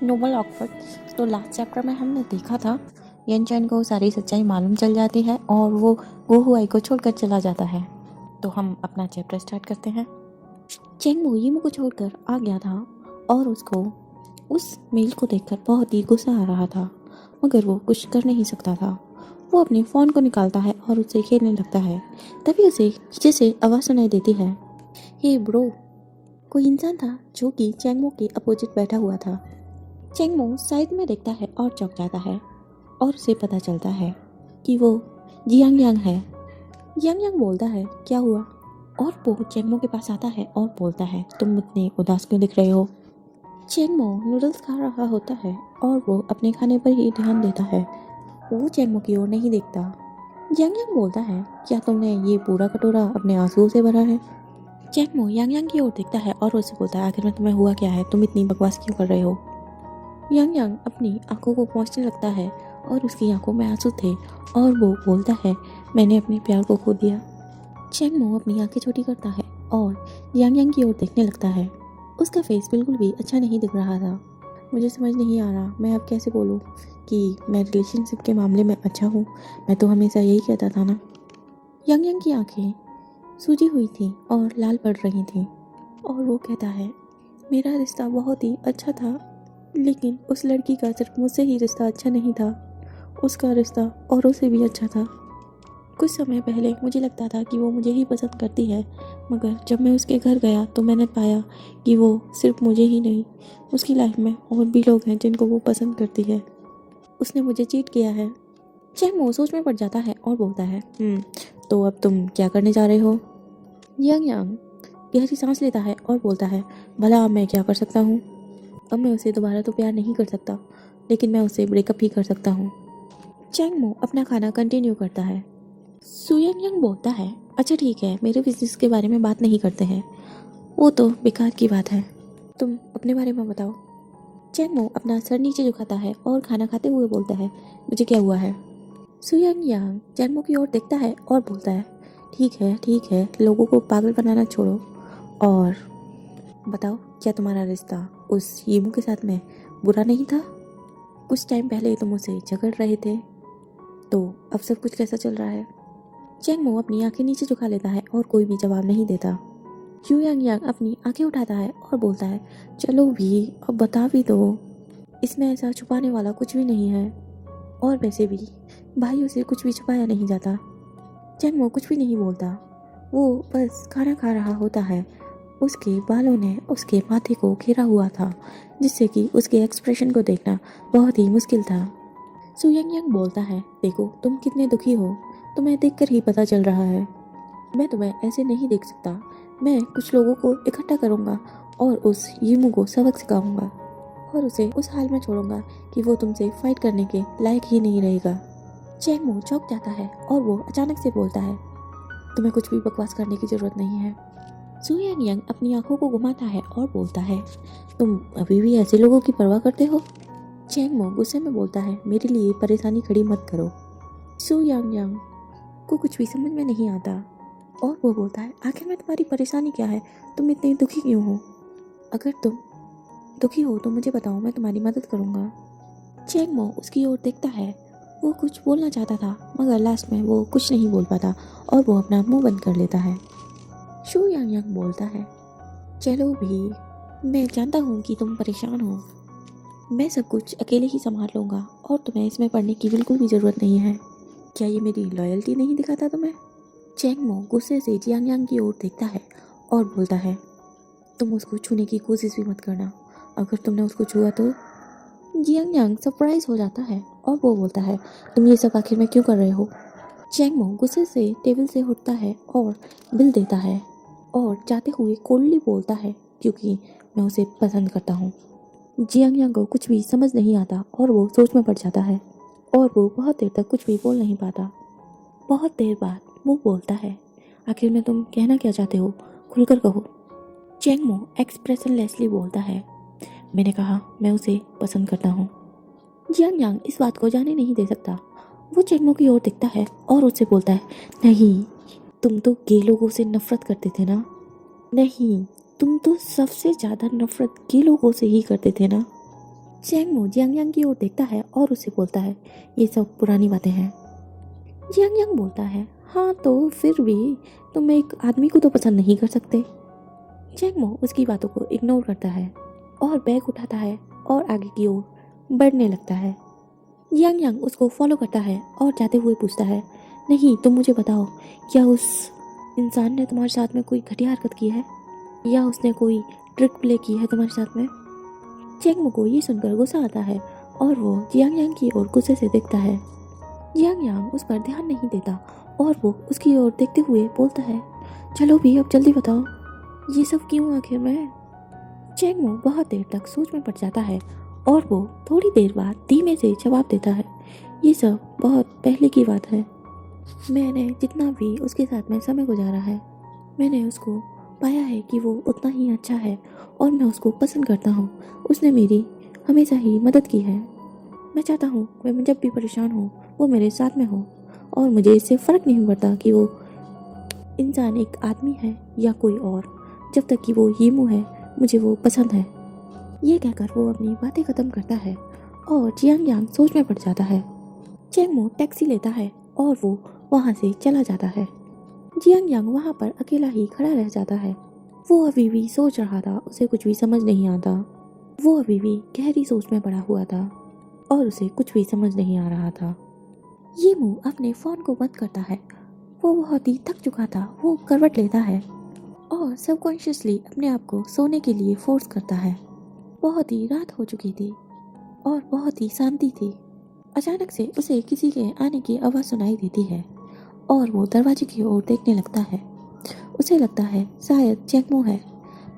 Nobel awkward. तो last chapter में हमने देखा था यनचैन को सारी सच्चाई मालूम चल जाती है और वो गुहुआई को छोड़कर चला जाता है। तो हम अपना चैप्टर स्टार्ट करते हैं। चेंगमू यीमू को छोड़कर आ गया था और उसको उस मेल को देखकर बहुत ही गुस्सा आ रहा था, मगर वो कुछ कर नहीं सकता था। वो अपने फ़ोन को निकालता है और उससे खेलने लगता है। तभी उसे पीछे से आवाज़ सुनाई देती है, हे ब्रो। कोई इंसान था जो कि चेंगमू के अपोजिट बैठा हुआ था। चेंगमू साइड में देखता है और चौंक जाता है और उसे पता चलता है कि वो जियांग यांग है। जियांग यांग बोलता है, क्या हुआ? और वो चेंगमू के पास आता है और बोलता है, तुम इतने उदास क्यों दिख रहे हो? चेंगमो नूडल्स खा रहा होता है और वो अपने खाने पर ही ध्यान देता है। वो चेंगमो की ओर नहीं देखता। यांग यांग बोलता है, क्या तुमने ये पूरा कटोरा अपने आंसुओं से भरा है? चेंगमो यांग यांग की ओर देखता है और उससे बोलता है, आखिर में तुम्हें हुआ क्या है? तुम इतनी बकवास क्यों कर रहे हो? यांग यांग अपनी आंखों को पोंछने लगता है और उसकी आंखों में आंसू थे और वो बोलता है, मैंने अपने प्यार को खो दिया। चेंगमो अपनी आंखें छोटी करता है और यांग यांग की ओर देखने लगता है। उसका फेस बिल्कुल भी अच्छा नहीं दिख रहा था। मुझे समझ नहीं आ रहा मैं अब कैसे बोलूँ कि मैं रिलेशनशिप के मामले में अच्छा हूँ। मैं तो हमेशा यही कहता था ना। यांग यांग की आंखें सूजी हुई थी और लाल पड़ रही थी और वो कहता है, मेरा रिश्ता बहुत ही अच्छा था, लेकिन उस लड़की का सिर्फ मुझसे ही रिश्ता अच्छा नहीं था, उसका रिश्ता औरों से भी अच्छा था। कुछ समय पहले मुझे लगता था कि वो मुझे ही पसंद करती है, मगर जब मैं उसके घर गया तो मैंने पाया कि वो सिर्फ मुझे ही नहीं, उसकी लाइफ में और भी लोग हैं जिनको वो पसंद करती है। उसने मुझे चीट किया है। चेंगमो सोच में पड़ जाता है और बोलता है, तो अब तुम क्या करने जा रहे हो? यांग यांग गहरी सांस लेता है और बोलता है, भला अब मैं क्या कर सकता हूँ? अब मैं उसे दोबारा तो प्यार नहीं कर सकता, लेकिन मैं उसे ब्रेकअप ही कर सकता हूँ। चेंगमो अपना खाना कंटिन्यू करता है। सुयंग यंग बोलता है, अच्छा ठीक है, मेरे बिजनेस के बारे में बात नहीं करते हैं, वो तो बेकार की बात है, तुम अपने बारे में बताओ। चेंगमो अपना सर नीचे झुकाता है और खाना खाते हुए बोलता है, मुझे क्या हुआ है? सुयंग यांग चेंगमो की ओर देखता है और बोलता है, ठीक है, लोगों को पागल बनाना छोड़ो और बताओ, क्या तुम्हारा रिश्ता उस यीमू के साथ में बुरा नहीं था? कुछ टाइम पहले तुम उसे झगड़ रहे थे, तो अब सब कुछ कैसा चल रहा है? चेंगमो अपनी आंखें नीचे झुका लेता है और कोई भी जवाब नहीं देता। यू यांग यांग अपनी आंखें उठाता है और बोलता है, चलो भी, अब बता भी दो, इसमें ऐसा छुपाने वाला कुछ भी नहीं है, और वैसे भी भाइयों से कुछ भी छुपाया नहीं जाता। चेंगमो कुछ भी नहीं बोलता, वो बस खाना खा रहा होता है। उसके बालों ने उसके माथे को घेरा हुआ था, जिससे कि उसके एक्सप्रेशन को देखना बहुत ही मुश्किल था। सुयंग यांग बोलता है, देखो तुम कितने दुखी हो, तुम्हें देखकर ही पता चल रहा है। मैं तुम्हें ऐसे नहीं देख सकता। मैं कुछ लोगों को इकट्ठा करूँगा और उस यीमू को सबक सिखाऊंगा और उसे उस हाल में छोड़ूंगा कि वो तुमसे फाइट करने के लायक ही नहीं रहेगा। चेंगमो चौंक जाता है और वो अचानक से बोलता है, तुम्हें कुछ भी बकवास करने की ज़रूरत नहीं है। सुयंग यांग अपनी आंखों को घुमाता है और बोलता है, तुम अभी भी ऐसे लोगों की परवाह करते हो? चेंगमो गुस्से में बोलता है, मेरे लिए परेशानी खड़ी मत करो। सुयंग यांग को कुछ भी समझ में नहीं आता और वो बोलता है, आखिर में तुम्हारी परेशानी क्या है? तुम इतने दुखी क्यों हो? अगर तुम दुखी हो तो मुझे बताओ, मैं तुम्हारी मदद करूँगा। चेंगमो उसकी ओर देखता है। वो कुछ बोलना चाहता था, मगर लास्ट में वो कुछ नहीं बोल पाता और वो अपना मुंह बंद कर लेता है। शू यांग यांग बोलता है, चलो भी, मैं जानता हूँ कि तुम परेशान हो, मैं सब कुछ अकेले ही संभाल लूँगा और तुम्हें इसमें पढ़ने की बिल्कुल भी ज़रूरत नहीं है। क्या ये मेरी लॉयल्टी नहीं दिखाता तुम्हें? चेंगमो गुस्से से जियांग यांग की ओर देखता है और बोलता है, तुम उसको छूने की कोशिश भी मत करना, अगर तुमने उसको छुआ तो। जियांग यांग सरप्राइज हो जाता है और वो बोलता है, तुम ये सब आखिर में क्यों कर रहे हो? चेंगमो गुस्से से टेबल से उठता है और बिल देता है और जाते हुए कोल्डली बोलता है, क्योंकि मैं उसे पसंद करता हूँ। जियांग यांग को कुछ भी समझ नहीं आता और वो सोच में पड़ जाता है और वो बहुत देर तक कुछ भी बोल नहीं पाता। बहुत देर बाद वो बोलता है, आखिर में तुम कहना क्या चाहते हो? खुलकर कहो। चेंगमो एक्सप्रेशनलेसली बोलता है, मैंने कहा मैं उसे पसंद करता हूँ। जियांग यांग इस बात को जाने नहीं दे सकता। वो चेंगमो की ओर देखता है और उससे बोलता है, नहीं, तुम तो गे लोगों से नफरत करते थे ना? नहीं, तुम तो सबसे ज़्यादा नफरत गे लोगों से ही करते थे ना? चैंग मो जियांग यांग की ओर देखता है और उससे बोलता है, ये सब पुरानी बातें हैं। जियांग यांग बोलता है, हाँ तो फिर भी तुम एक आदमी को तो पसंद नहीं कर सकते। चैंग मो उसकी बातों को इग्नोर करता है और बैग उठाता है और आगे की ओर बढ़ने लगता है। जियांग यांग उसको फॉलो करता है और जाते हुए पूछता है, नहीं तुम मुझे बताओ, क्या उस इंसान ने तुम्हारे साथ में कोई घटिया हरकत की है या उसने कोई ट्रिक प्ले की है तुम्हारे साथ में। चैंग मो को ये सुनकर गुस्सा आता है और वो जियांग यांग की ओर गुस्से से देखता है। जियांग यांग उस पर ध्यान नहीं देता और वो उसकी ओर देखते हुए बोलता है, चलो भी अब जल्दी बताओ, ये सब क्यों आखिर में। चैंग मो बहुत देर तक सोच में पड़ जाता है और वो थोड़ी देर बाद धीमे से जवाब देता है, ये सब बहुत पहले की बात है। मैंने जितना भी उसके साथ में समय गुजारा है, मैंने उसको पाया है कि वो उतना ही अच्छा है और मैं उसको पसंद करता हूँ। उसने मेरी हमेशा ही मदद की है। मैं चाहता हूँ मैं जब भी परेशान हूँ वो मेरे साथ में हो और मुझे इससे फ़र्क नहीं पड़ता कि वो इंसान एक आदमी है या कोई और, जब तक कि वो यीमू है मुझे वो पसंद है। ये कहकर वो अपनी बातें ख़त्म करता है और जियांग यांग सोच में पड़ जाता है। चैंग मो टैक्सी लेता है और वो वहाँ से चला जाता है। जियांग यांग वहाँ पर अकेला ही खड़ा रह जाता है। वो अभी भी सोच रहा था, उसे कुछ भी समझ नहीं आता। वो अभी भी गहरी सोच में पड़ा हुआ था और उसे कुछ भी समझ नहीं आ रहा था। ये मुंह अपने फ़ोन को बंद करता है। वो बहुत ही थक चुका था। वो करवट लेता है और सबकॉन्शियसली अपने आप को सोने के लिए फोर्स करता है। बहुत ही रात हो चुकी थी और बहुत ही शांति थी। अचानक से उसे किसी के आने की आवाज़ सुनाई देती है और वो दरवाजे की ओर देखने लगता है। उसे लगता है शायद चैंग मो है,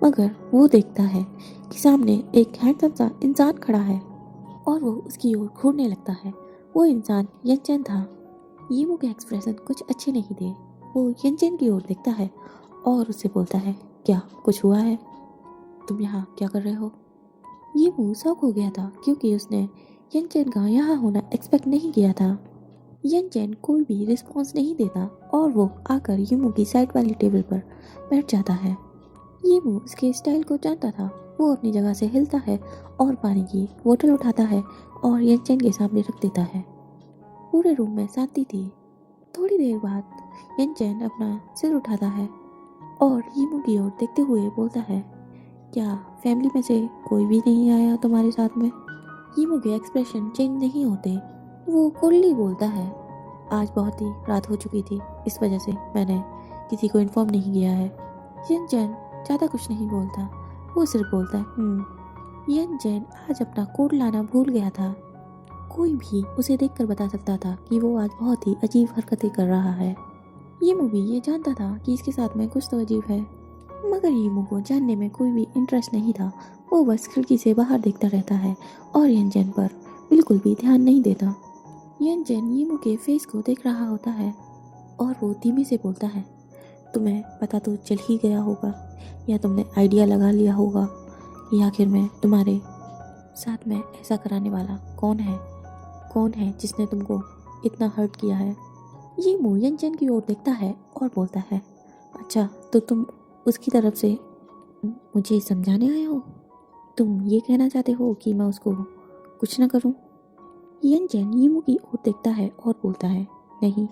मगर वो देखता है कि सामने एक हैंडसम सा इंसान खड़ा है और वो उसकी ओर घूरने लगता है। वो इंसान यंचन था। यीमू के एक्सप्रेशन कुछ अच्छे नहीं थे। वो यंचन की ओर देखता है और उससे बोलता है, क्या कुछ हुआ है? तुम यहाँ क्या कर रहे हो? यीमू शॉक हो गया था क्योंकि उसने यंचन का यहाँ होना एक्सपेक्ट नहीं किया था। यंचन कोई भी रिस्पॉन्स नहीं देता और वो आकर यीमू की साइड वाली टेबल पर बैठ जाता है। यीमू उसके स्टाइल को जानता था। वो अपनी जगह से हिलता है और पानी की बोतल उठाता है और यंचन के सामने रख देता है। पूरे रूम में शांति थी। थोड़ी देर बाद यंचन अपना सिर उठाता है और यीमू की ओर देखते हुए बोलता है, क्या फैमिली में से कोई भी नहीं आया तुम्हारे साथ में? यीमू के एक्सप्रेशन चेंज नहीं होते। वो कोल्डली बोलता है, आज बहुत ही रात हो चुकी थी, इस वजह से मैंने किसी को इन्फॉर्म नहीं किया है। यंचन ज़्यादा कुछ नहीं बोलता। वो सिर्फ बोलता है यंचन आज अपना कोट लाना भूल गया था। कोई भी उसे देखकर बता सकता था कि वो आज बहुत ही अजीब हरकतें कर रहा है। यीमू भी ये जानता था कि इसके साथ में कुछ तो अजीब है, मगर यीमू को जानने में कोई भी इंटरेस्ट नहीं था। वो बस खिड़की से बाहर देखता रहता है और यंचन पर बिल्कुल भी ध्यान नहीं देता। यंचन यीमू के फेस को देख रहा होता है और वो धीमे से बोलता है, तुम्हें पता तो चल ही गया होगा या तुमने आइडिया लगा लिया होगा कि आखिर में तुम्हारे साथ में ऐसा कराने वाला कौन है जिसने तुमको इतना हर्ट किया है। यीमू यंचन की ओर देखता है और बोलता है, अच्छा तो तुम उसकी तरफ से मुझे समझाने आए हो? तुम ये कहना चाहते हो कि मैं उसको कुछ ना करूं? यंचन यीमू की ओर देखता है और बोलता है, नहीं,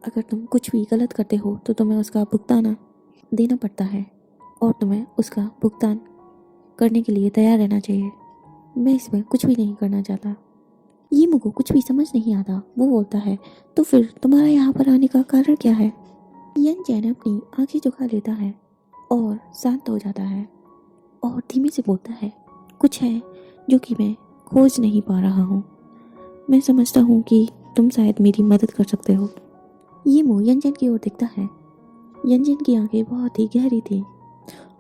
अगर तुम कुछ भी गलत करते हो तो तुम्हें उसका भुगतान देना पड़ता है और तुम्हें उसका भुगतान करने के लिए तैयार रहना चाहिए। मैं इसमें कुछ भी नहीं करना चाहता। यीमू को कुछ भी समझ नहीं आता। वो बोलता है, तो फिर तुम्हारा यहाँ पर आने का कारण क्या है? यंचन अपनी आंखें झुका लेता है और शांत हो जाता है और धीमे से बोलता है, कुछ है जो कि मैं खोज नहीं पा रहा हूँ। मैं समझता हूँ कि तुम शायद मेरी मदद कर सकते हो। यीमू यंचन की ओर देखता है। यंचन की आंखें बहुत ही गहरी थी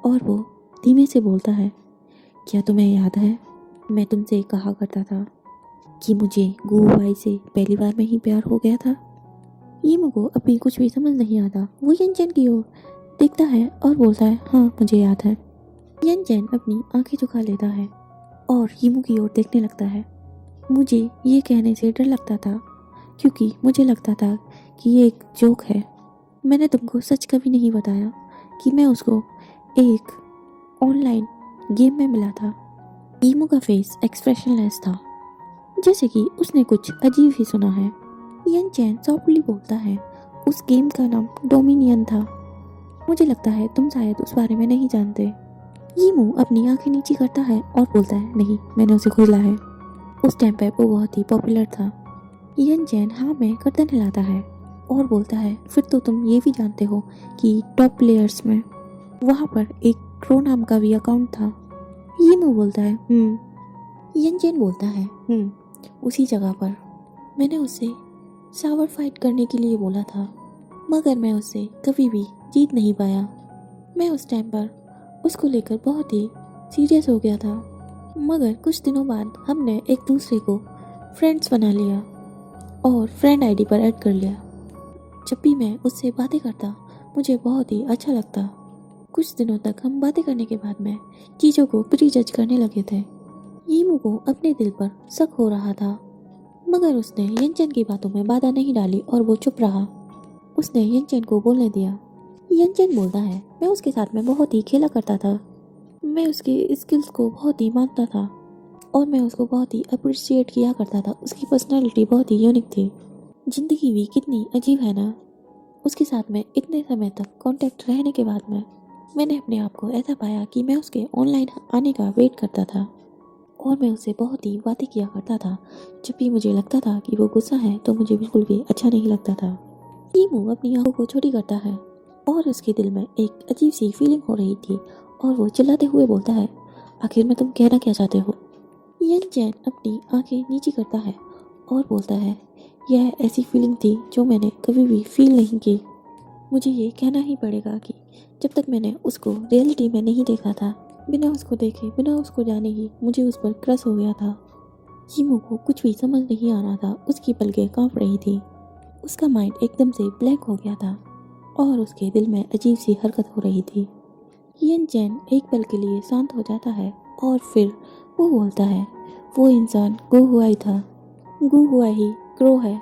और वो धीमे से बोलता है, क्या तुम्हें याद है मैं तुमसे कहा करता था कि मुझे गुहुआई से पहली बार में ही प्यार हो गया था? यीमू को अभी कुछ भी समझ नहीं आता। वो यंचन की ओर देखता है और बोलता है, हाँ मुझे याद है। यंचन अपनी आंखें झुका लेता है और यीमू की ओर देखने लगता है। मुझे ये कहने से डर लगता था क्योंकि मुझे लगता था कि ये एक जोक है। मैंने तुमको सच कभी नहीं बताया कि मैं उसको एक ऑनलाइन गेम में मिला था। ईमू का फेस एक्सप्रेशनलेस था, जैसे कि उसने कुछ अजीब ही सुना है। यन चैन सॉफ्टली बोलता है, उस गेम का नाम डोमिनियन था। मुझे लगता है तुम शायद उस बारे में नहीं जानते। ईमू अपनी आंखें नीची करता है और बोलता है, नहीं, मैंने उसे खोला है। उस टाइम पे वो बहुत ही पॉपुलर था। यन चैन हाँ में गर्दन हिलाता है और बोलता है, फिर तो तुम ये भी जानते हो कि टॉप प्लेयर्स में वहाँ पर एक क्रो नाम का भी अकाउंट था। ईमू बोलता है यन चैन बोलता है उसी जगह पर मैंने उससे शावर फाइट करने के लिए बोला था, मगर मैं उससे कभी भी जीत नहीं पाया। मैं उस टाइम पर उसको लेकर बहुत ही सीरियस हो गया था, मगर कुछ दिनों बाद हमने एक दूसरे को फ्रेंड्स बना लिया और फ्रेंड आईडी पर ऐड कर लिया। जब भी मैं उससे बातें करता मुझे बहुत ही अच्छा लगता। कुछ दिनों तक हम बातें करने के बाद में चीज़ों को प्री जज करने लगे थे। ईमू को अपने दिल पर शक हो रहा था, मगर उसने यनचन की बातों में बाधा नहीं डाली और वो चुप रहा। उसने यनचन को बोलने दिया। यनचन बोलता है, मैं उसके साथ में बहुत ही खेला करता था। मैं उसके स्किल्स को बहुत ही मानता था और मैं उसको बहुत ही अप्रिशिएट किया करता था। उसकी पर्सनैलिटी बहुत ही यूनिक थी। ज़िंदगी भी कितनी अजीब है ना। उसके साथ में इतने समय तक कांटेक्ट रहने के बाद में मैंने अपने आप को ऐसा पाया कि मैं उसके ऑनलाइन आने का वेट करता था और मैं उससे बहुत ही बातें किया करता था। जब भी मुझे लगता था कि वो गुस्सा है तो मुझे बिल्कुल भी अच्छा नहीं लगता था। ईमू अपनी आंखों को छोटी करता है और उसके दिल में एक अजीब सी फीलिंग हो रही थी और वो चिल्लाते हुए बोलता है, आखिर में तुम कहना क्या चाहते हो? यन चैन अपनी आंखें नीची करता है और बोलता है, यह ऐसी फीलिंग थी जो मैंने कभी भी फील नहीं की। मुझे ये कहना ही पड़ेगा कि जब तक मैंने उसको रियलिटी में नहीं देखा था, बिना उसको देखे बिना उसको जाने ही मुझे उस पर क्रश हो गया था। ईमू को कुछ भी समझ नहीं आ रहा था। उसकी पलकें कांप रही थी। उसका माइंड एकदम से ब्लैंक हो गया था और उसके दिल में अजीब सी हरकत हो रही थी। यन चैन एक पल के लिए शांत हो जाता है और फिर वो बोलता है, वो इंसान गो हुआ ही था। गो हुआ ही क्रो है।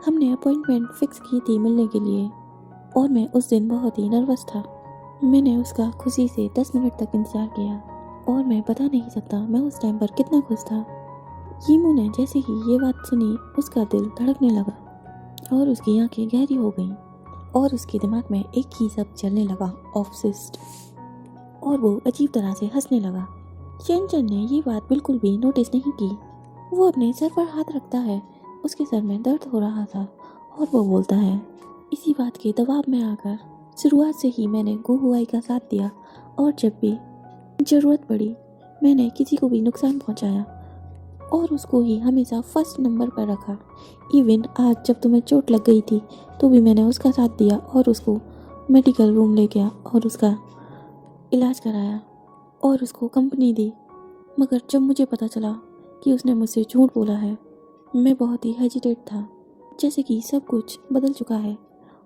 हमने अपॉइंटमेंट फिक्स की थी मिलने के लिए और मैं उस दिन बहुत ही नर्वस था। मैंने उसका खुशी से 10 मिनट तक इंतजार किया और मैं बता नहीं सकता मैं उस टाइम पर कितना खुश था। ईमू ने जैसे ही ये बात सुनी उसका दिल धड़कने लगा और उसकी आंखें गहरी हो गईं और उसके दिमाग में एक ही शब्द चलने लगा, ऑब्सेस्ड, और वो अजीब तरह से हंसने लगा। चैन ने ये बात बिल्कुल भी नोटिस नहीं की। वो अपने सर पर हाथ रखता है। उसके सर में दर्द हो रहा था और वो बोलता है, इसी बात के दबाव में आकर शुरुआत से ही मैंने गुहुआई का साथ दिया और जब भी ज़रूरत पड़ी मैंने किसी को भी नुकसान पहुंचाया और उसको ही हमेशा फर्स्ट नंबर पर रखा। इवन आज जब तुम्हें चोट लग गई थी तो भी मैंने उसका साथ दिया और उसको मेडिकल रूम ले गया और उसका इलाज कराया और उसको कंपनी दी। मगर जब मुझे पता चला कि उसने मुझसे झूठ बोला है, मैं बहुत ही हेजिटेट था, जैसे कि सब कुछ बदल चुका है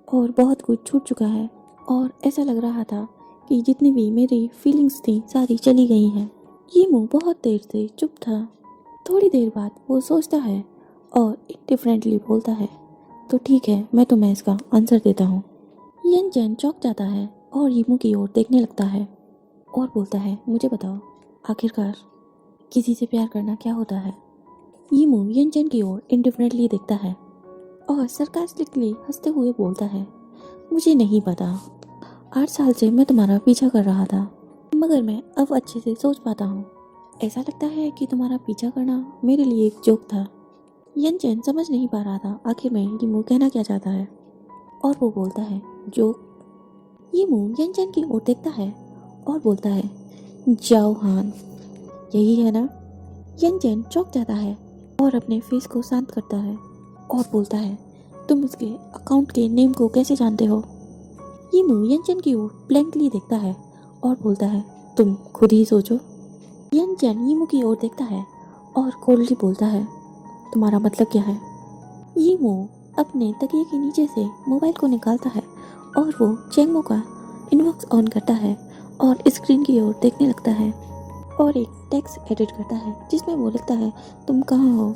और बहुत कुछ छूट चुका है और ऐसा लग रहा था कि जितनी भी मेरी फीलिंग्स थी सारी चली गई हैं। ईमू बहुत देर से चुप था। थोड़ी देर बाद वो सोचता है और इंडिफरेंटली बोलता है, तो ठीक है, मैं तुम्हें इसका आंसर देता हूँ। यन चैन चौंक जाता है और ईमू की ओर देखने लगता है और बोलता है, मुझे बताओ, आखिरकार किसी से प्यार करना क्या होता है? ईमू यन चैन की ओर इंडिफरेंटली देखता है और सरकास्टिकली हंसते हुए बोलता है, मुझे नहीं पता। 8 साल से मैं तुम्हारा पीछा कर रहा था, मगर मैं अब अच्छे से सोच पाता हूँ। ऐसा लगता है कि तुम्हारा पीछा करना मेरे लिए एक जोक था। यन चैन समझ नहीं पा रहा था आखिर में यीमू कहना क्या चाहता है और वो बोलता है, जोक? यीमू यन चैन की ओर देखता है और बोलता है, जाओ हान, यही है ना? यन चैन चौंक जाता है और अपने फेस को शांत करता है और बोलता है, तुम उसके अकाउंट के नेम को कैसे जानते हो? यीमू यन चैन की ओर ब्लैंकली देखता है और बोलता है, तुम खुद ही सोचो। यन चैन यीमू की ओर देखता है और कोल्डली बोलता है, तुम्हारा मतलब क्या है? यीमू अपने तकिए के नीचे से मोबाइल को निकालता है और वो चेंगमो का इनबॉक्स ऑन करता है और स्क्रीन की ओर देखने लगता है और एक टेक्स्ट एडिट करता है जिसमें वो लिखता है, तुम कहाँ हो?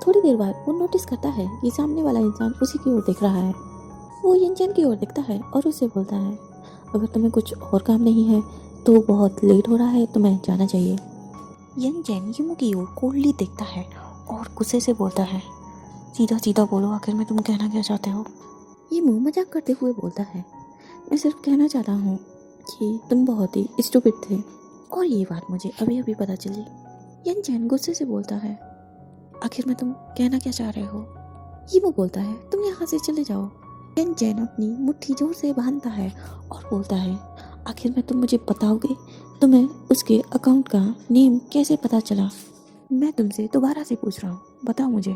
थोड़ी देर बाद वो नोटिस करता है कि सामने वाला इंसान उसी की ओर देख रहा है। वो यनचैन की ओर देखता है और उससे बोलता है, अगर तुम्हें कुछ और काम नहीं है तो बहुत लेट हो रहा है, तुम्हें जाना चाहिए। यन चैन यीमू की ओर कोल्डली देखता है और गुस्से से बोलता है, सीधा सीधा बोलो, आखिर में तुम कहना क्या चाहते हो? यीमू मजाक करते हुए बोलता है, मैं सिर्फ कहना चाहता हूँ कि तुम बहुत ही स्टूपिड थे और ये बात मुझे अभी अभी पता चली। यन चैन गुस्से से बोलता है, आखिर में तुम कहना क्या चाह रहे हो? यीमू बोलता है, तुम यहाँ से चले जाओ। यन चैन अपनी मुट्ठी जोर से बांधता है और बोलता है, आखिर में तुम मुझे बताओगे तुम्हें उसके अकाउंट का नेम कैसे पता चला? मैं तुमसे दोबारा से पूछ रहा हूँ, बताओ मुझे।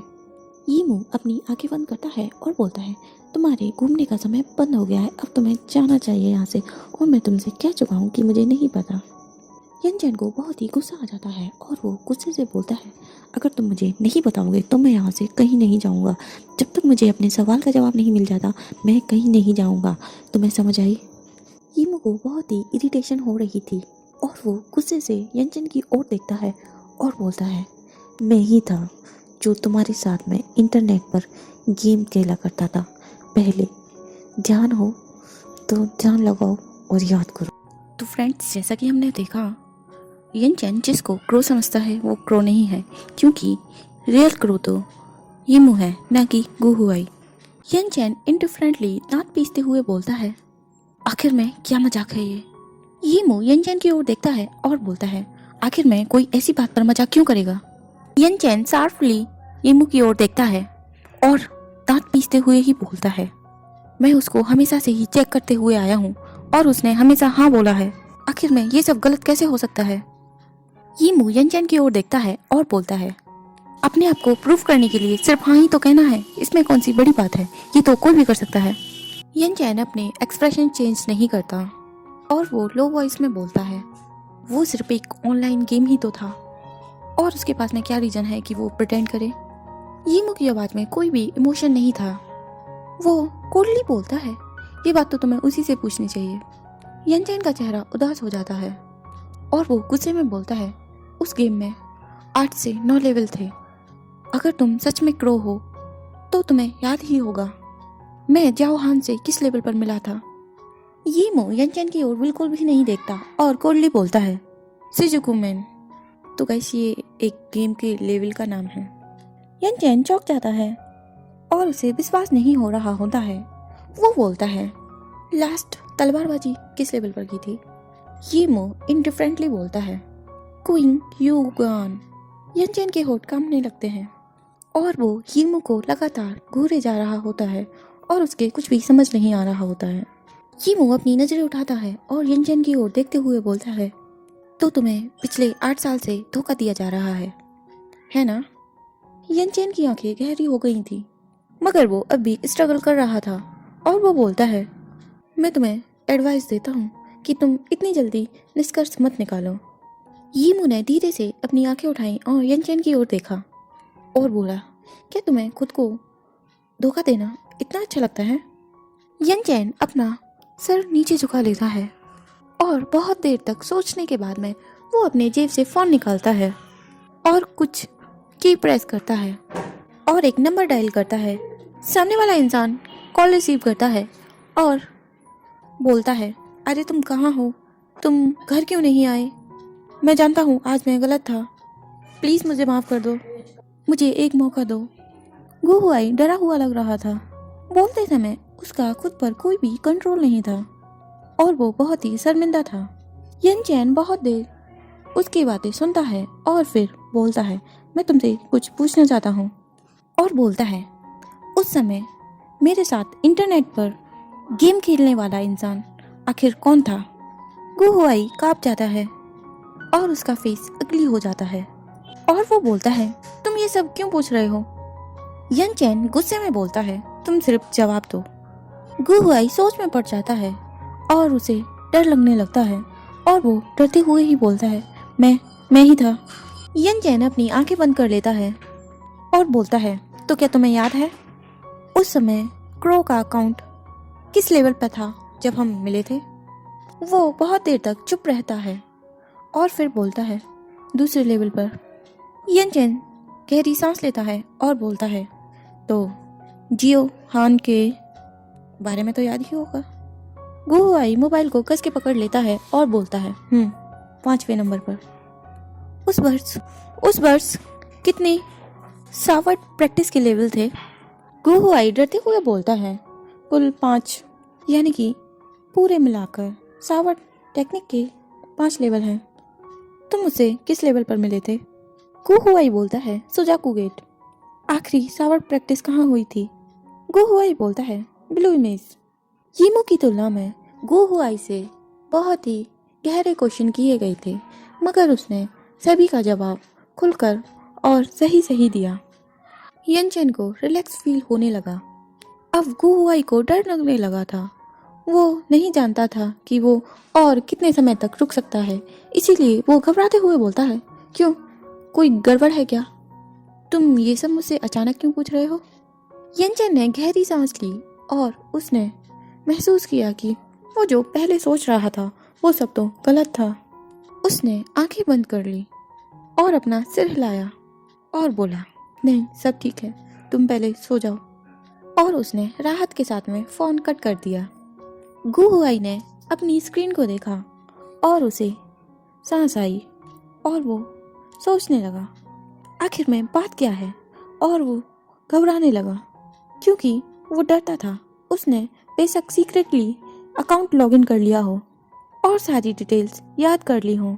यीमू अपनी आंखें बंद करता है और बोलता है, तुम्हारे घूमने का समय बंद हो गया है, अब तुम्हें जाना चाहिए यहाँ से, और मैं तुमसे कह चुका हूँ कि मुझे नहीं पता। यन चैन को बहुत ही गुस्सा आ जाता है और वो गुस्से से बोलता है, अगर तुम मुझे नहीं बताओगे तो मैं यहाँ से कहीं नहीं जाऊँगा। जब तक मुझे अपने सवाल का जवाब नहीं मिल जाता मैं कहीं नहीं जाऊँगा। तुम्हें समझ आई? यीमू को बहुत ही इरिटेशन हो रही थी और वो गुस्से से यन चैन की ओर देखता है और बोलता है, मैं ही था जो तुम्हारे साथ में इंटरनेट पर गेम खेला करता था पहले। ध्यान हो तो ध्यान लगाओ और याद करो। तो फ्रेंड्स, जैसा कि हमने देखा, यन चैन जिसको क्रो समझता है वो क्रो नहीं है, क्योंकि रियल क्रो तो यीमू है, ना कि गुहुआई। यन चैन इंडिफरेंटली दांत पीसते हुए बोलता है, आखिर में क्या मजाक है ये? यीमू यन चैन की ओर देखता है और बोलता है, आखिर में कोई ऐसी बात पर मजाक क्यों करेगा? यन चैन शार्पली यीमू की ओर देखता है और दांत पीसते हुए ही बोलता है, मैं उसको हमेशा से ही चेक करते हुए आया हूँ और उसने हमेशा हाँ बोला है, आखिर में ये सब गलत कैसे हो सकता है? यीमू यन चैन की ओर देखता है और बोलता है, अपने आप को प्रूफ करने के लिए सिर्फ हाँ ही तो कहना है, इसमें कौन सी बड़ी बात है, ये तो कोई भी कर सकता है। यन चैन अपने एक्सप्रेशन चेंज नहीं करता और वो लो वॉइस में बोलता है, वो सिर्फ एक ऑनलाइन गेम ही तो था और उसके पास में क्या रीजन है कि वो प्रिटेंड करे। यीमू की आवाज में कोई भी इमोशन नहीं था। वो कोल्डली बोलता है, ये बात तो तुम्हें उसी से पूछनी चाहिए। यन चैन का चेहरा उदास हो जाता है और वो गुस्से में बोलता है, उस गेम में 8 से 9 लेवल थे, अगर तुम सच में क्रो हो तो तुम्हें याद ही होगा मैं जाओ हान से किस लेवल पर मिला था। यीमू यन चैन की ओर बिल्कुल भी नहीं देखता और कोल्डली बोलता है, शिजुकू मैन। तो गाइस, ये एक गेम के लेवल का नाम है। यन चैन चौंक जाता है और उसे विश्वास नहीं हो रहा होता है। वो बोलता है, लास्ट तलवारबाजी किस लेवल पर की थी? यीमू इंडिफरेंटली बोलता है, क्वीन युगान। यन चैन के होठ कांपने लगते हैं और वो यीमू को लगातार घूरे जा रहा होता है और उसके कुछ भी समझ नहीं आ रहा होता है। यीमू अपनी नजरें उठाता है और यन चैन की ओर देखते हुए बोलता है, तो तुम्हें पिछले 8 साल से धोखा दिया जा रहा है ना? यन चैन की आंखें गहरी हो गई थी, मगर वो अब भी स्ट्रगल कर रहा था और वो बोलता है, मैं तुम्हें एडवाइस देता हूँ कि तुम इतनी जल्दी निष्कर्ष मत निकालो। यीमू ने धीरे से अपनी आंखें उठाई और यन चैन की ओर देखा और बोला, क्या तुम्हें खुद को धोखा देना इतना अच्छा लगता है? यन चैन अपना सर नीचे झुका लेता है और बहुत देर तक सोचने के बाद में वो अपने जेब से फोन निकालता है और कुछ की प्रेस करता है और एक नंबर डायल करता है। सामने वाला इंसान कॉल रिसीव करता है और बोलता है, अरे तुम कहाँ हो? तुम घर क्यों नहीं आए? मैं जानता हूँ आज मैं गलत था, प्लीज़ मुझे माफ़ कर दो, मुझे एक मौका दो। गुहुआई डरा हुआ लग रहा था। बोलते समय उसका खुद पर कोई भी कंट्रोल नहीं था और वो बहुत ही शर्मिंदा था। यन चैन बहुत देर उसकी बातें सुनता है और फिर बोलता है, मैं तुमसे कुछ पूछना चाहता हूँ। और बोलता है, उस समय मेरे साथ इंटरनेट पर गेम खेलने वाला इंसान आखिर कौन था? गुहुआई कांप जाता है और उसका फेस अगली हो जाता है और वो बोलता है, तुम ये सब क्यों पूछ रहे हो? यन चैन गुस्से में बोलता है, तुम सिर्फ जवाब दो। गुहुआई सोच में पड़ जाता है और उसे डर लगने लगता है और वो डरते हुए ही बोलता है, मैं ही था। यन चैन अपनी आंखें बंद कर लेता है और बोलता है, तो क्या तुम्हें याद है उस समय क्रो का अकाउंट किस लेवल पर था जब हम मिले थे? वो बहुत देर तक चुप रहता है और फिर बोलता है, दूसरे लेवल पर। यन चैन गहरी सांस लेता है और बोलता है, तो जियो हान के बारे में तो याद ही होगा। गुहुआई मोबाइल को कस के पकड़ लेता है और बोलता है, 5वें नंबर पर। उस वर्ष कितनी सावर्ट प्रैक्टिस के लेवल थे? गुहुआई डरते हुए बोलता है, कुल 5, यानी कि पूरे मिलाकर सावर्ट टेक्निक के 5 लेवल हैं। तुम मुझसे किस लेवल पर मिले थे? गुहुआई बोलता है, सुजाकू गेट। आखिरी सावर्ट प्रैक्टिस कहाँ हुई थी? गुहुआई बोलता है, ब्लू इमेज। यीमो की तुलना में गुहुआई से बहुत ही गहरे क्वेश्चन किए गए थे, मगर उसने सभी का जवाब खुलकर और सही दिया। यनचेन को रिलैक्स फील होने लगा। अब गुहुआई को डर लगने लगा था। वो नहीं जानता था कि वो और कितने समय तक रुक सकता है, इसीलिए वो घबराते हुए बोलता है, क्यों, कोई गड़बड़ है क्या? तुम ये सब मुझसे अचानक क्यों पूछ रहे हो? यनचेन ने गहरी सांस ली और उसने महसूस किया कि वो जो पहले सोच रहा था वो सब तो गलत था। उसने आंखें बंद कर ली और अपना सिर हिलाया और बोला, नहीं, सब ठीक है, तुम पहले सो जाओ। और उसने राहत के साथ में फोन कट कर दिया। गुहुआई ने अपनी स्क्रीन को देखा और उसे सांस आई और वो सोचने लगा, आखिर में बात क्या है? और वो घबराने लगा क्योंकि वो डरता था उसने बेशक सीक्रेटली अकाउंट लॉगिन कर लिया हो और सारी डिटेल्स याद कर ली हो,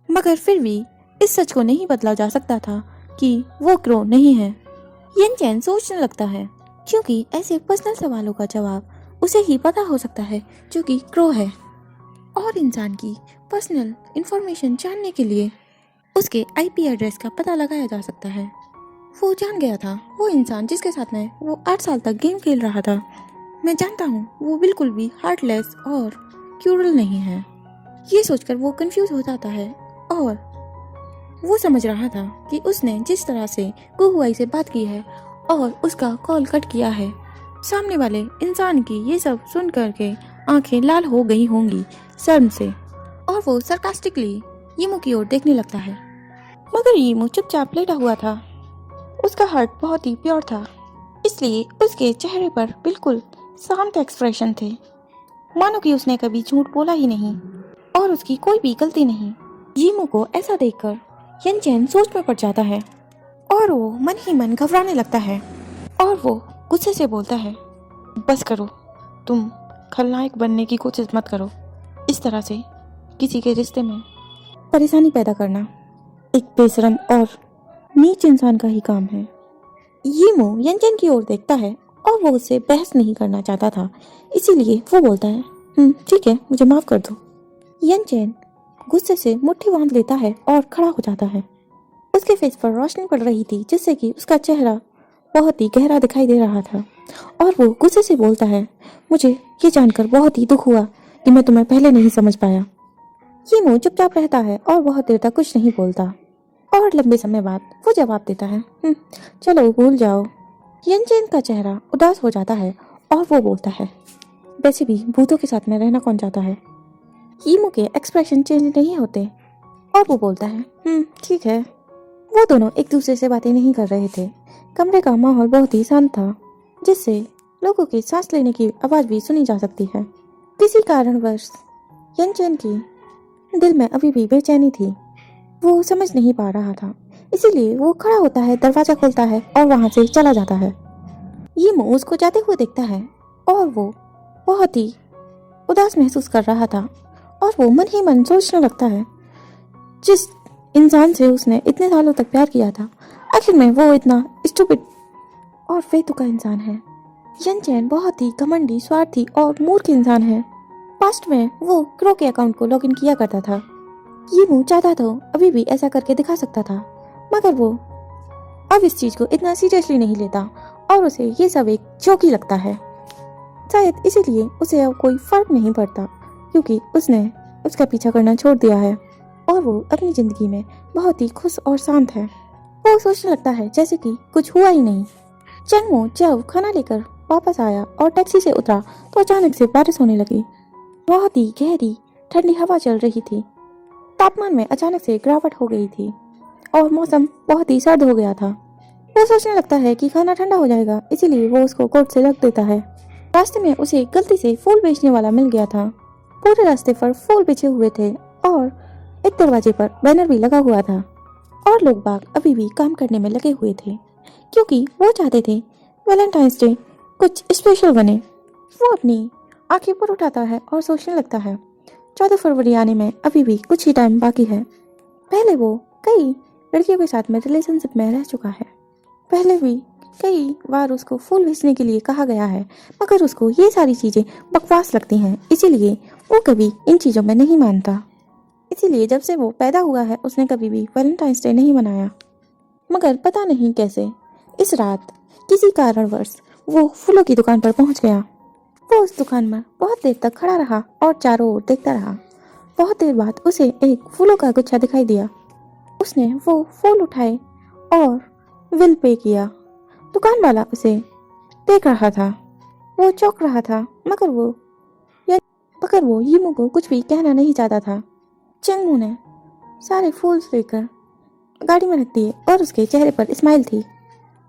मगर फिर भी इस सच को नहीं बदला जा सकता था कि वो क्रो नहीं है। यनचेन सोचने लगता है क्योंकि ऐसे पर्सनल सवालों का जवाब उसे ही पता हो सकता है जो कि क्रो है, और इंसान की पर्सनल इंफॉर्मेशन जानने के लिए उसके आईपी एड्रेस का पता लगाया जा सकता है। वो जान गया था वो इंसान जिसके साथ में वो 8 साल तक गेम खेल रहा था, मैं जानता हूँ वो बिल्कुल भी हार्टलेस और क्रूरल नहीं है। ये सोचकर वो कंफ्यूज हो जाता है और वो समझ रहा था कि उसने जिस तरह से गुहुआई से बात की है और उसका कॉल कट किया है, सामने वाले इंसान की ये सब सुन करके आंखें लाल हो गई होंगी शर्म से, और वो सरकास्टिकली यीमो की ओर देखने लगता है। मगर यीमो चुपचाप लेटा हुआ था। उसका हार्ट बहुत ही प्योर था, इसलिए उसके चेहरे पर बिल्कुल शांत एक्सप्रेशन थे, मानो कि उसने कभी झूठ बोला ही नहीं और उसकी कोई भी गलती नहीं। यीमो को ऐसा देखकर यनचेन सोच में पड़ जाता है और वो मन ही मन घबराने लगता है और वो गुस्से से बोलता है, बस करो, तुम खलनायक बनने की कोशिश मत करो। इस तरह से किसी के रिश्ते में परेशानी पैदा करना एक बेशरम और नीच इंसान का ही काम है। यीमो यनचेन की ओर देखता है और वो उससे बहस नहीं करना चाहता था, इसीलिए वो बोलता है, ठीक है, मुझे माफ कर दो। यनचेन गुस्से से मुट्ठी बांध लेता है और खड़ा हो जाता है। उसके फेस पर रोशनी पड़ रही थी जिससे कि उसका चेहरा बहुत ही गहरा दिखाई दे रहा था, और वो गुस्से से बोलता है, मुझे ये जानकर बहुत ही दुख हुआ कि मैं तुम्हें पहले नहीं समझ पाया। यीमो चुपचाप रहता है और बहुत देर तक कुछ नहीं बोलता, और लंबे समय बाद वो जवाब देता है, चलो भूल जाओ। यनचेन का चेहरा उदास हो जाता है और वो बोलता है, वैसे भी भूतों के साथ में रहना कौन चाहता है। यीमो के एक्सप्रेशन चेंज नहीं होते और वो बोलता है, ठीक है। वो दोनों एक दूसरे से बातें नहीं कर रहे थे। कमरे का माहौल बहुत ही शांत था, जिससे लोगों की सांस लेने की आवाज भी सुनी जा सकती है। किसी कारणवश यनचेन की दिल में अभी भी बेचैनी थी। वो समझ नहीं पा रहा था, इसीलिए वो खड़ा होता है, दरवाजा खोलता है और वहां से चला जाता है। यीमो उसको जाते हुए देखता है और वो बहुत ही उदास महसूस कर रहा था, और वो मन ही मन सोचने लगता है, जिस इंसान से उसने इतने सालों तक प्यार किया था, आखिर में वो इतना स्टूपिड और बेतुका इंसान है। यनचेन बहुत ही घमंडी, स्वार्थी और मूर्ख इंसान है। पास्ट में वो क्रो के अकाउंट को लॉगिन किया करता था। यीमो चाहता तो अभी भी ऐसा करके दिखा सकता था, मगर वो अब इस चीज को इतना सीरियसली नहीं लेता और उसे ये सब एक जोक ही लगता है। शायद इसीलिए उसे अब कोई फर्क नहीं पड़ता, क्योंकि उसने उसका पीछा करना छोड़ दिया है और वो अपनी जिंदगी में बहुत ही खुश और शांत है। वो सोचने लगता है जैसे कि कुछ हुआ ही नहीं। चंगमो जब खाना लेकर वापस आया और टैक्सी से उतरा तो अचानक से बारिश होने लगी। बहुत ही गहरी ठंडी हवा चल रही थी। तापमान में अचानक से गिरावट हो गई थी और मौसम बहुत ही सर्द हो गया था। वो सोचने लगता है कि खाना ठंडा हो जाएगा, इसीलिए वो उसको कोट से रख देता है। रास्ते में उसे गलती से फूल बेचने वाला मिल गया था। पूरे रास्ते पर फूल बिछे हुए थे और एक दरवाजे पर बैनर भी लगा हुआ था। और लोग बाग अभी भी काम करने में लगे हुए थे क्योंकि वो चाहते थे वैलेंटाइंस डे कुछ स्पेशल बने। वो अपनी आंखें ऊपर उठाता है और सोचने लगता है 14 फरवरी आने में अभी भी कुछ ही टाइम बाकी है। पहले वो कई लड़कियों के साथ में रिलेशनशिप में रह चुका है। पहले भी कई बार उसको फूल भेजने के लिए कहा गया है, मगर उसको ये सारी चीज़ें बकवास लगती हैं, इसीलिए वो कभी इन चीज़ों में नहीं मानता। इसीलिए जब से वो पैदा हुआ है उसने कभी भी वैलेंटाइंस डे नहीं मनाया। मगर पता नहीं कैसे इस रात किसी कारणवश वो फूलों की दुकान पर पहुंच गया। वो उस दुकान में बहुत देर तक खड़ा रहा और चारों ओर देखता रहा। बहुत देर बाद उसे एक फूलों का गुच्छा दिखाई दिया। उसने वो फूल उठाए और बिल पे किया। दुकान वाला उसे देख रहा था। वो चौंक रहा था, मगर वो यीमू को कुछ भी कहना नहीं चाहता था। चेंगमू ने सारे फूल लेकर गाड़ी में रख दिए और उसके चेहरे पर स्माइल थी।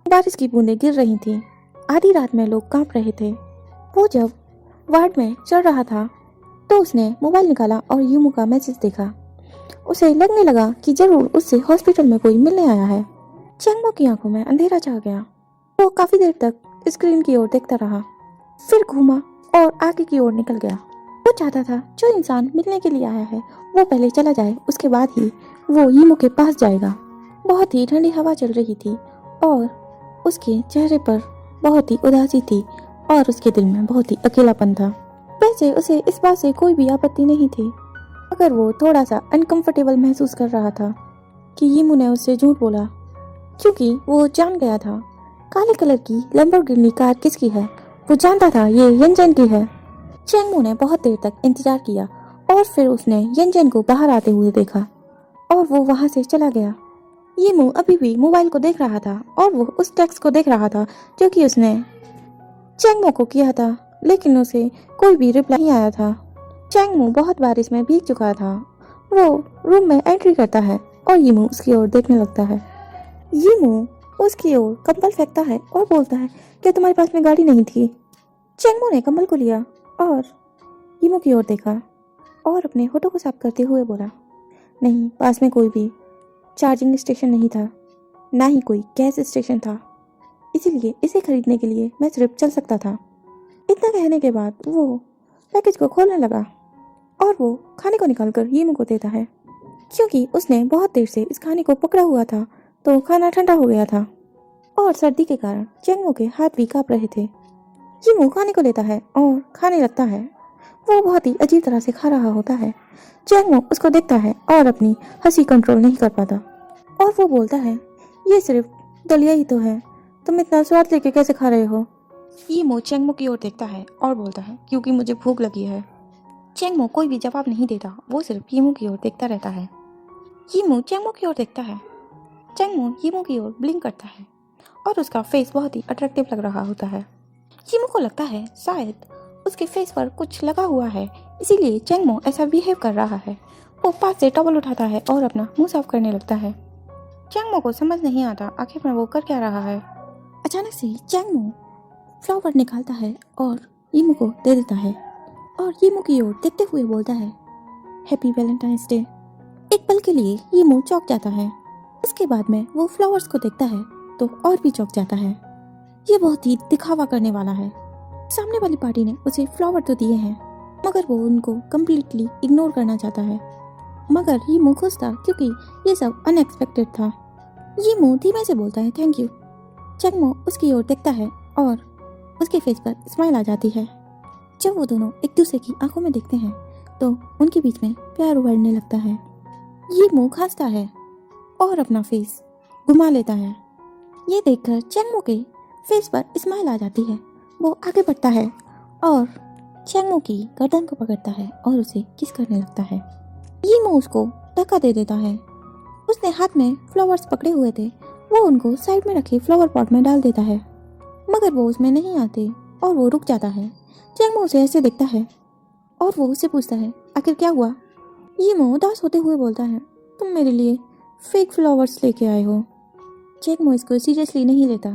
बारिश की बूंदें गिर रही थीं। आधी रात में लोग कांप रहे थे। वो जब वार्ड में चढ़ रहा था तो उसने मोबाइल निकाला और यूमू का मैसेज देखा। उसे लगने लगा कि जरूर उससे हॉस्पिटल में कोई मिलने आया है। चेंगमो की आंखों में अंधेरा छा गया। वो काफी देर तक स्क्रीन की ओर देखता रहा, फिर घूमा और आगे की ओर निकल गया। वो चाहता था जो इंसान मिलने के लिए आया है वो पहले चला जाए, उसके बाद ही वो यीमू के पास जाएगा। बहुत ही ठंडी हवा चल रही थी और उसके चेहरे पर बहुत ही उदासी थी और उसके दिल में बहुत ही अकेलापन था। वैसे उसे इस बात से कोई भी आपत्ति नहीं थी, मगर वो थोड़ा सा अनकंफर्टेबल महसूस कर रहा था कि यीमू ने उससे झूठ बोला, क्योंकि वो जान गया था काले कलर की लैम्बोर्गिनी कार किसकी है। वो जानता था ये यंजन की है। चेंगमू ने बहुत देर तक इंतजार किया और फिर उसने यंजन को बाहर आते हुए देखा और वो वहां से चला गया। यीमू अभी भी मोबाइल को देख रहा था और वो उस टेक्स्ट को देख रहा था जो कि उसने चेंगमू को किया था, लेकिन उसे कोई भी रिप्लाई नहीं आया था। चेंगमू बहुत बारिश में भीग चुका था। वो रूम में एंट्री करता है और यीमू उसकी ओर देखने लगता है। यीमू उसकी ओर कंबल फेंकता है और बोलता है, क्या तुम्हारे पास में गाड़ी नहीं थी? चेंगमू ने कंबल को लिया और यीमू की ओर देखा और अपने होठों को साफ करते हुए बोला, नहीं, पास में कोई भी चार्जिंग स्टेशन नहीं था, ना ही कोई गैस स्टेशन था, इसीलिए इसे खरीदने के लिए मैं सिर्फ चल सकता था। इतना कहने के बाद वो पैकेज को खोलने लगा और वो खाने को निकालकर यीमू को देता है। क्योंकि उसने बहुत देर से इस खाने को पकड़ा हुआ था तो खाना ठंडा हो गया था और सर्दी के कारण चेंगमू के हाथ भी कांप रहे थे। यीमू खाने को लेता है और खाने लगता है। वो बहुत ही अजीब तरह से खा रहा होता है। चेंगमू उसको देखता है और अपनी हंसी कंट्रोल नहीं कर पाता और वो बोलता है, ये सिर्फ दलिया ही तो है, तुम इतना स्वाद लेके कैसे खा रहे हो? यीमू चेंगमू की ओर देखता है और बोलता है, क्योंकि मुझे भूख लगी है। चेंगमू कोई भी जवाब नहीं देता, वो सिर्फ यीमू की ओर देखता रहता है। यीमू चेंगमू की ओर देखता है। चेंगमू यीमू की ओर ब्लिंक करता है और उसका फेस बहुत ही अट्रैक्टिव लग रहा होता है। यीमू को लगता है शायद उसके फेस पर कुछ लगा हुआ है, इसीलिए चेंगमू ऐसा बिहेव कर रहा है। वो पास से टॉवल उठाता है और अपना मुंह साफ करने लगता है। चेंगमू को समझ नहीं आता आखिर में वो कर क्या रहा है। अचानक से चेंगमू फ्लावर निकालता है और यीमू को दे देता है और यीमू की ओर देखते हुए बोलता है, हैप्पी वैलेंटाइंस डे। एक पल के लिए यीमू चौंक जाता है। उसके बाद में वो फ्लावर्स को देखता है तो और भी चौंक जाता है। ये बहुत ही दिखावा करने वाला है। सामने वाली पार्टी ने उसे फ्लावर तो दिए हैं, मगर वो उनको कम्प्लीटली इग्नोर करना चाहता है। मगर यीमू खुश था क्योंकि ये सब अनएक्सपेक्टेड था। यीमू धीमे से बोलता है, थैंक यू। चेंगमू उसकी ओर देखता है और उसके फेस पर स्माइल आ जाती है। जब वो दोनों एक दूसरे की आंखों में देखते हैं तो उनके बीच में प्यार उभरने लगता है। यीमू खांसता है और अपना फेस घुमा लेता है। ये देखकर चेंगमू के फेस पर स्माइल आ जाती है। वो आगे बढ़ता है और चेंगमू की गर्दन को पकड़ता है और उसे किस करने लगता है। यीमू उसको धक्का दे देता है। उसने हाथ में फ्लावर्स पकड़े हुए थे, वो उनको साइड में रखे फ्लावर पॉट में डाल देता है, मगर वो उसमें नहीं आते और वो रुक जाता है। चेंगमू उसे ऐसे देखता है और वो उससे पूछता है, आखिर क्या हुआ? यीमू उदास होते हुए बोलता है, तुम मेरे लिए फेक फ्लावर्स लेके आए हो। चेंगमू इसको सीरियसली नहीं लेता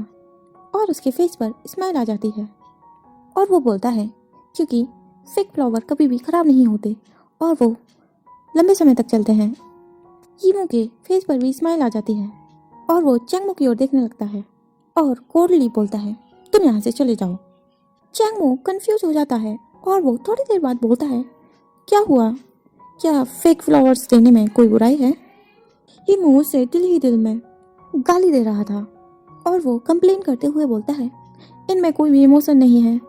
और उसके फेस पर स्माइल आ जाती है और वो बोलता है, क्योंकि फेक फ्लावर कभी भी खराब नहीं होते और वो लंबे समय तक चलते हैं। यीमू के फेस पर भी स्माइल आ जाती है और वो चैंगमो की ओर देखने लगता है और कोल्डली बोलता है, तुम यहाँ से चले जाओ। चैंगमो कंफ्यूज हो जाता है और वो थोड़ी देर बाद बोलता है, क्या हुआ? क्या फेक फ्लावर्स देने में कोई बुराई है? यीमू उसे दिल ही दिल में गाली दे रहा था और वो कंप्लेन करते हुए बोलता है, इनमें कोई भी इमोशन नहीं है।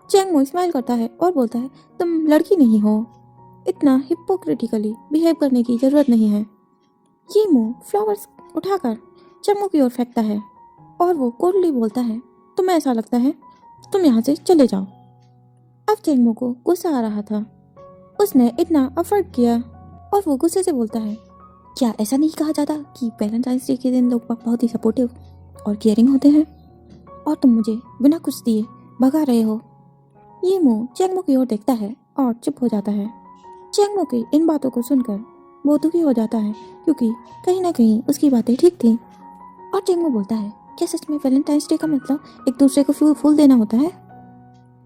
चैंगमो स्माइल करता है और बोलता है, तुम लड़की नहीं हो, इतना हिपोक्रिटिकली बिहेव करने की जरूरत नहीं है। यीमू फ्लावर्स उठाकर चैंगमो की ओर फेंकता है और वो कोल्डली बोलता है, तुम्हें ऐसा लगता है, तुम यहाँ से चले जाओ। अब चैंगमो को गुस्सा आ रहा था, उसने इतना अफर्ट किया और वो गुस्से से बोलता है, क्या ऐसा नहीं कहा जाता कि वैलेंटाइंस डे के दिन लोग बहुत ही सपोर्टिव और केयरिंग होते हैं, और तुम मुझे बिना कुछ दिए भगा रहे हो। यीमू चैंगमो की ओर देखता है और चुप हो जाता है। चैंगमो की इन बातों को सुनकर वो दुखी हो जाता है क्योंकि कहीं ना कहीं उसकी बातें ठीक थी। और चैंगमो बोलता है, क्या सच में वैलेंटाइंस डे का मतलब एक दूसरे को फूल देना होता है?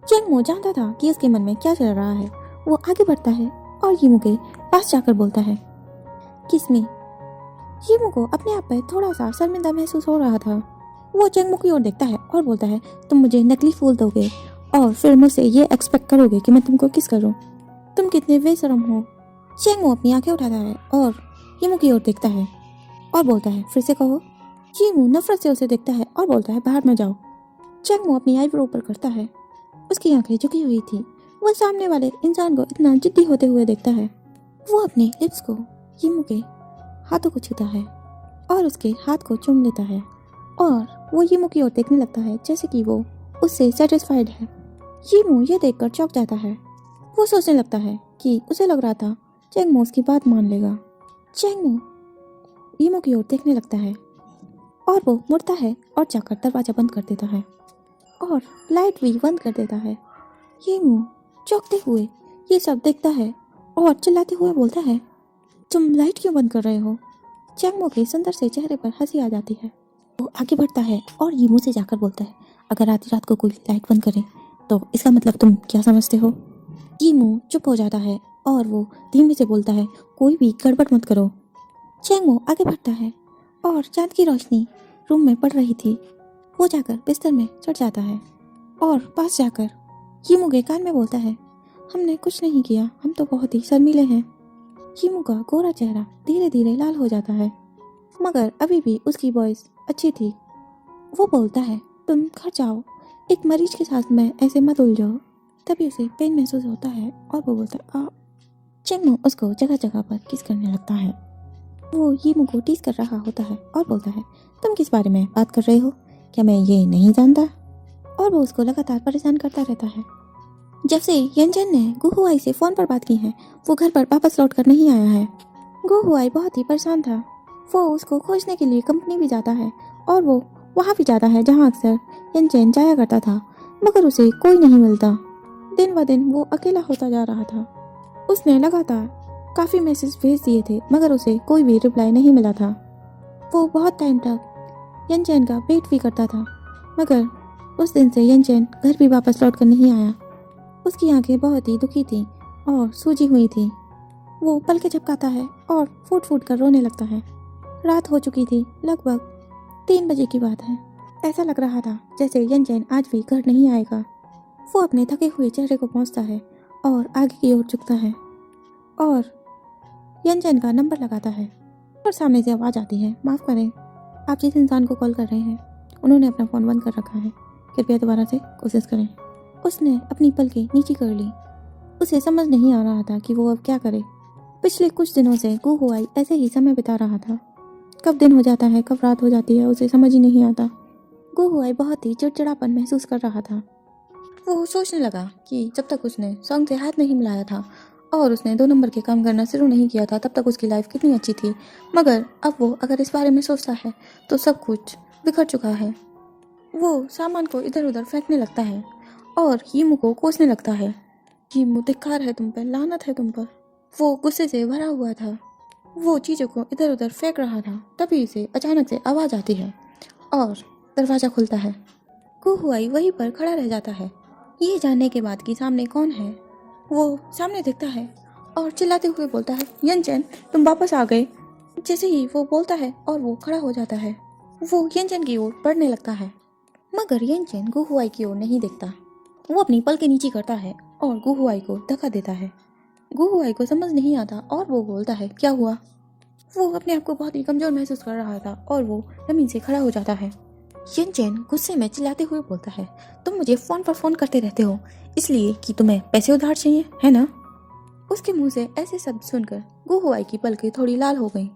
चैंगमो जानता था कि उसके मन में क्या चल रहा है। वो आगे बढ़ता है और यीमू के पास जाकर बोलता है, किस मी। यीमू को अपने आप पर थोड़ा सा शर्मिंदा महसूस हो रहा था। वो चैंगमो की ओर देखता है और बोलता है, तुम मुझे नकली फूल दोगे और फिर मुझसे ये एक्सपेक्ट करोगे कि मैं तुमको किस करूं? तुम कितने बेशरम हो। चैंगमो अपनी आंखें उठाता है और यीमू की ओर देखता है और बोलता है, फिर से कहो। यीमू नफरत से उसे देखता है और बोलता है, बाहर में जाओ। चैंगमो अपनी आईब्रो ऊपर करता है, उसकी आंखें झुकी हुई थी। वो सामने वाले इंसान को इतना जिद्दी होते हुए देखता है। वो अपने लिप्स को यीमू के हाथों को छूता है और उसके हाथ को चूम लेता है और वो यीमू की ओर देखने लगता है जैसे कि वो उससे सेटिस्फाइड है। यीमू ये देखकर चौंक जाता है। वो सोचने लगता है कि उसे लग रहा था चैंगमो उसकी बात मान लेगा। चैंगमो यीमू की ओर देखने लगता है और वो मुड़ता है और जाकर दरवाजा बंद कर देता है और लाइट भी बंद कर देता है। यीमू चौंकते हुए ये सब देखता है और चिल्लाते हुए बोलता है, तुम लाइट क्यों बंद कर रहे हो? चैंगमो के सुंदर से चेहरे पर हंसी आ जाती है। वो आगे बढ़ता है और यीमू से जाकर बोलता है, अगर आधी रात को कोई लाइट बंद करे तो इसका मतलब तुम क्या समझते हो? यीमू चुप हो जाता है और वो धीमे से बोलता है, कोई भी गड़बड़ मत करो। चैंगमो आगे बढ़ता है और चांद की रोशनी रूम में पड़ रही थी। वो जाकर बिस्तर में चढ़ जाता है और पास जाकर यीमू के कान में बोलता है, हमने कुछ नहीं किया, हम तो बहुत ही शर्मीले हैं। यीमू का गोरा चेहरा धीरे धीरे लाल हो जाता है, मगर अभी भी उसकी वॉइस अच्छी थी। वो बोलता है, तुम घर जाओ, एक मरीज के साथ में ऐसे मत उलझो। तभी उसे पेन महसूस होता है और वो बोलता है, आ। चैंगमो उसको जगह जगह पर किस करने लगता है। वो यीमू को टीज कर रहा होता है और बोलता है, तुम किस बारे में बात कर रहे हो? क्या मैं ये नहीं जानता? और वो उसको लगातार परेशान करता रहता है। जब से यंजन ने गुहुआई से फोन पर बात की है, वो घर पर वापस लौट कर नहीं आया है। गुहुआई बहुत ही परेशान था। वो उसको खोजने के लिए कंपनी भी जाता है और वो वहाँ भी जाता है जहाँ अक्सर यंजन जाया करता था, मगर उसे कोई नहीं मिलता। दिन ब दिन वो अकेला होता जा रहा था। उसने लगातार काफ़ी मैसेज भेज दिए थे, मगर उसे कोई भी रिप्लाई नहीं मिला था। वो बहुत टाइम तक यंजन का वेट भी करता था, मगर उस दिन से यंजन घर भी वापस लौट कर नहीं आया। उसकी आंखें बहुत ही दुखी थीं और सूजी हुई थीं। वो पलकें झपकाता है और फूट फूट कर रोने लगता है। रात हो चुकी थी, लगभग 3 बजे की बात है। ऐसा लग रहा था जैसे यंजन आज भी घर नहीं आएगा। वो अपने थके हुए चेहरे को पोंछता है और आगे की ओर झुकता है और यंजन का नंबर लगाता है और सामने से आवाज़ आती है, माफ़ करें, आप जिस इंसान को कॉल कर रहे हैं उन्होंने अपना फ़ोन बंद कर रखा है, कृपया दोबारा से कोशिश करें। उसने अपनी पलकें नीची कर ली। उसे समझ नहीं आ रहा था कि वो अब क्या करे। पिछले कुछ दिनों से गुहुआई ऐसे ही समय बिता रहा था। कब दिन हो जाता है, कब रात हो जाती है, उसे समझ ही नहीं आता। गुहुआई बहुत ही चिड़चिड़ापन महसूस कर रहा था। वो सोचने लगा कि जब तक उसने सॉन्ग से हाथ नहीं मिलाया था और उसने 2 नंबर के काम करना शुरू नहीं किया था, तब तक उसकी लाइफ कितनी अच्छी थी। मगर अब वो अगर इस बारे में सोचता है तो सब कुछ बिखर चुका है। वो सामान को इधर उधर फेंकने लगता है और यीमू को कोसने लगता है। यीमू, धिक्कार है तुम पर, लानत है तुम पर। वो गुस्से से भरा हुआ था। वो चीज़ों को इधर उधर फेंक रहा था। तभी उसे अचानक से आवाज़ आती है और दरवाज़ा खुलता है। गुहुआई वहीं पर खड़ा रह जाता है, ये जानने के बाद कि सामने कौन है। वो सामने देखता है और चिल्लाते हुए बोलता है, यंजन, तुम वापस आ गए। जैसे ही वो बोलता है और वो खड़ा हो जाता है, वो येनचेन की ओर बढ़ने लगता है, मगर येनचेन गुहुआई की ओर नहीं देखता। वो अपनी पलकें नीची करता है और गुहुआई को धक्का देता है। गुहुआई को समझ नहीं आता और वो बोलता है, क्या हुआ? वो अपने आप को बहुत ही कमजोर महसूस कर रहा था और वो जमीन से खड़ा हो जाता है। येनचेन गुस्से में चिल्लाते हुए बोलता है, तुम मुझे फोन पर फोन करते रहते हो इसलिए कि तुम्हें पैसे उधार चाहिए, है ना? उसके मुंह से ऐसे शब्द सुनकर गुहुआई की पलकें थोड़ी लाल हो गईं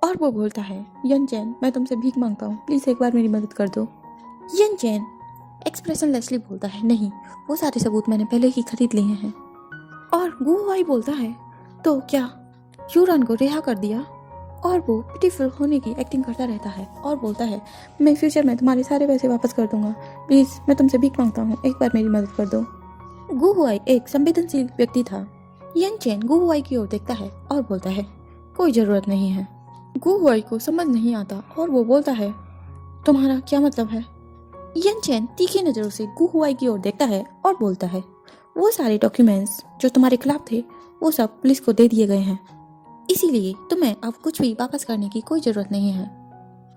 और वो बोलता है, येनचेन मैं तुमसे भीख मांगता हूँ, प्लीज एक बार मेरी मदद कर दो। येनचेन एक्सप्रेशनलेसली बोलता है, नहीं, वो सारे सबूत मैंने पहले ही खरीद लिए हैं। और गुहुआई बोलता है, तो क्या यूरान को रिहा कर दिया? और वो पिटीफुल होने की एक्टिंग करता रहता है और बोलता है, मैं फ्यूचर में तुम्हारे सारे पैसे वापस कर दूंगा, प्लीज मैं तुमसे भीख मांगता हूँ, एक बार मेरी मदद कर दो। गुहुआई एक संवेदनशील व्यक्ति था। येनचेन गुहुआई की ओर देखता है और बोलता है, कोई जरूरत नहीं है। गुहुआई को समझ नहीं आता और वो बोलता है, तुम्हारा क्या मतलब है? येनचेन तीखी नजरों से गुहुआई की ओर देखता है और बोलता है, वो सारे डॉक्यूमेंट्स जो तुम्हारे खिलाफ थे वो सब पुलिस को दे दिए गए हैं, इसीलिए तुम्हें अब कुछ भी वापस करने की कोई जरूरत नहीं है।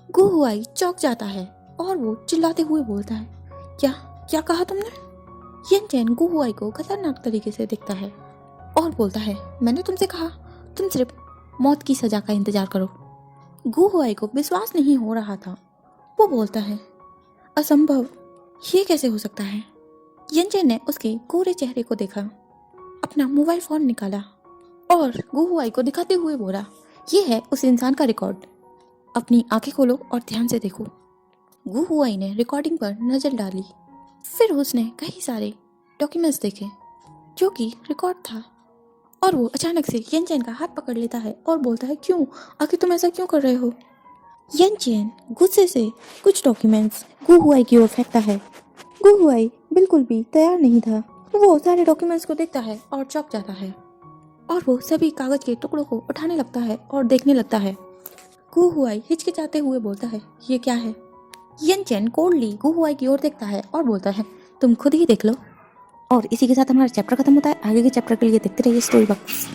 गुहुआई चौंक जाता है और वो चिल्लाते हुए बोलता है, क्या क्या कहा तुमने? येनचेन गुहुआई को खतरनाक तरीके से देखता है और बोलता है, मैंने तुमसे कहा तुम सिर्फ मौत की सजा का इंतजार करो। गुहुआई को विश्वास नहीं हो रहा था। वो बोलता है, असंभव, ये कैसे हो सकता है? येनचेन ने उसके गोरे चेहरे को देखा, अपना मोबाइल फोन निकाला और गुहुआई को दिखाते हुए बोला, ये है उस इंसान का रिकॉर्ड, अपनी आंखें खोलो और ध्यान से देखो। गुहुआई ने रिकॉर्डिंग पर नजर डाली, फिर उसने कई सारे डॉक्यूमेंट्स देखे जो कि रिकॉर्ड था और वो अचानक से येनचेन का हाथ पकड़ लेता है और बोलता है, क्यों, आखिर तुम ऐसा क्यों कर रहे हो? येनचेन गुस्से से कुछ डॉक्यूमेंट्स गुहुआई की ओर फेंकता है। गुहुआई बिल्कुल भी तैयार नहीं था। वो सारे डॉक्यूमेंट्स को देखता है और चौंक जाता है और वो सभी कागज के टुकड़ों को उठाने लगता है और देखने लगता है। गुहुआई हिचकिचाते हुए बोलता है, ये क्या है? येनचेन कोल्डली गुहुआई की ओर देखता है और बोलता है, तुम खुद ही देख लो। और इसी के साथ हमारा चैप्टर खत्म होता है। आगे के चैप्टर के लिए देखते रहिए स्टोरी बॉक्स।